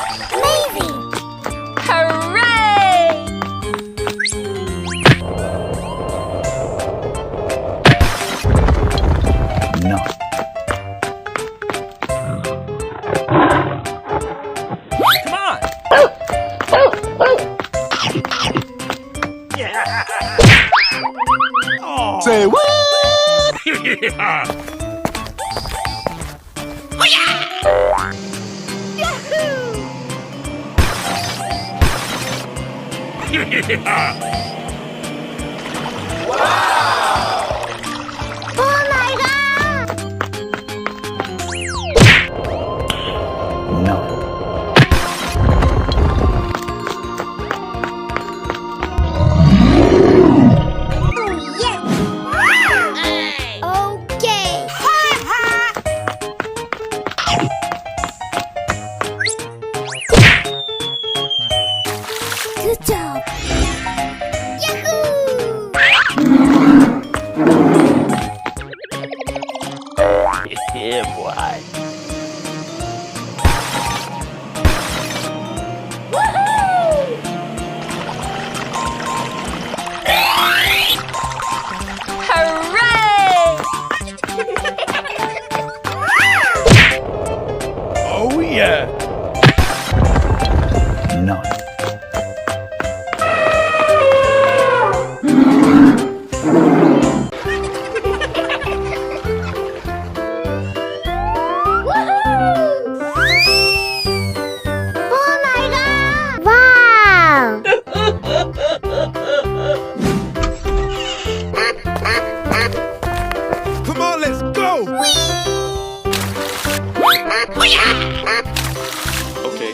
Amazing! Hooray! No. Come on! Oh. Say what? Oh my god! No. Oh yes! Okay! Good job! Yahoo! Yeah, boy. Hooray! Oh, yeah. No. Oh my god! Wow! Come on, let's go. Okay.